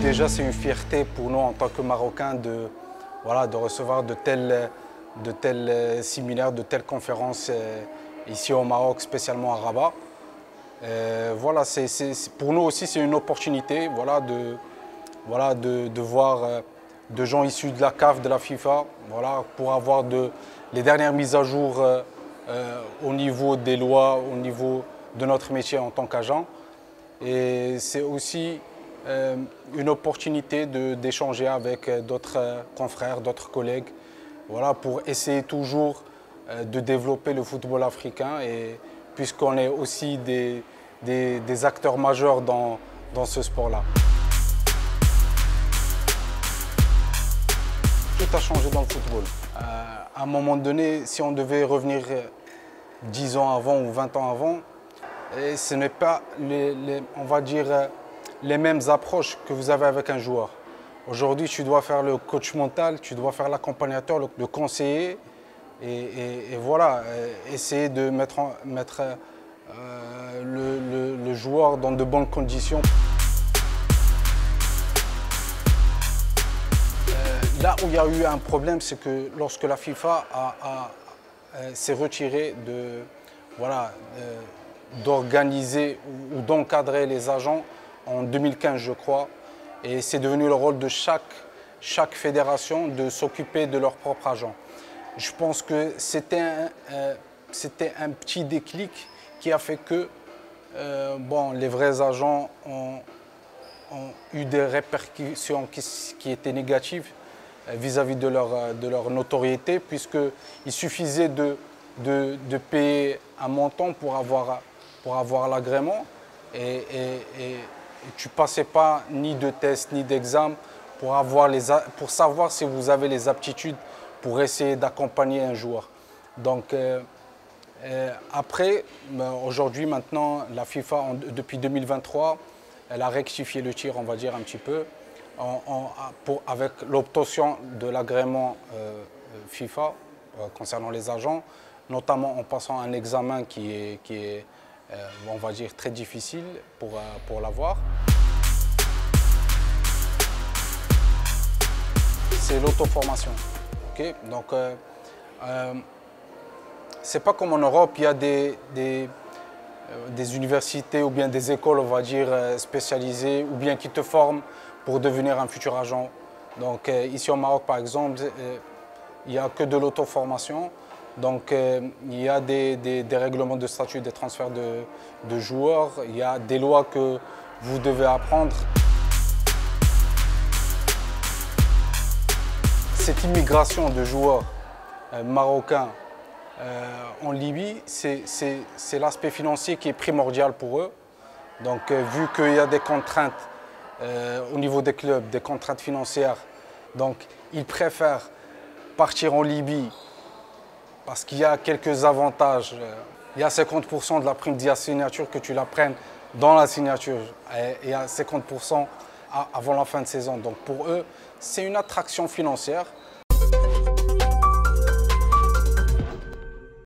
Déjà, c'est une fierté pour nous en tant que Marocains de, voilà, de recevoir de tels séminaires, de telles conférences ici au Maroc, spécialement à Rabat. Voilà, pour nous aussi, c'est une opportunité de voir de gens issus de la CAF, de la FIFA, voilà, pour avoir les dernières mises à jour au niveau des lois, au niveau de notre métier en tant qu'agent. Et c'est aussi une opportunité d'échanger avec d'autres confrères, d'autres collègues, voilà, pour essayer toujours de développer le football africain, et puisqu'on est aussi des acteurs majeurs dans ce sport-là. Tout a changé dans le football. À un moment donné, si on devait revenir 10 ans avant ou 20 ans avant, et ce n'est pas, on va dire, les mêmes approches que vous avez avec un joueur. Aujourd'hui, tu dois faire le coach mental, tu dois faire l'accompagnateur, le conseiller, et voilà, essayer de mettre le joueur dans de bonnes conditions. Là où il y a eu un problème, c'est que lorsque la FIFA s'est retirée d'organiser ou d'encadrer les agents en 2015, je crois, et c'est devenu le rôle de chaque fédération de s'occuper de leur propre agent. Je pense que c'était un petit déclic qui a fait que les vrais agents ont eu des répercussions qui étaient négatives vis-à-vis de leur notoriété, puisqu'il suffisait de payer un montant pour avoir l'agrément, et tu ne passais pas ni de test ni d'examen pour savoir si vous avez les aptitudes pour essayer d'accompagner un joueur. Donc après, aujourd'hui maintenant, la FIFA, depuis 2023, elle a rectifié le tir, on va dire un petit peu, avec l'obtention de l'agrément FIFA concernant les agents, notamment en passant un examen qui est on va dire, très difficile pour l'avoir. C'est l'auto-formation. Okay? Donc, c'est pas comme en Europe, il y a des universités ou bien des écoles, on va dire, spécialisées, ou bien qui te forment pour devenir un futur agent. Donc, ici au Maroc, par exemple, il n'y a que de l'auto-formation. Donc, il y a des règlements de statut des transferts de joueurs, il y a des lois que vous devez apprendre. Cette immigration de joueurs marocains en Libye, c'est l'aspect financier qui est primordial pour eux. Donc, vu qu'il y a des contraintes au niveau des clubs, des contraintes financières, donc ils préfèrent partir en Libye parce qu'il y a quelques avantages. Il y a 50% de la prime signature que tu la prennes dans la signature, et il y a 50% avant la fin de saison. Donc pour eux, c'est une attraction financière.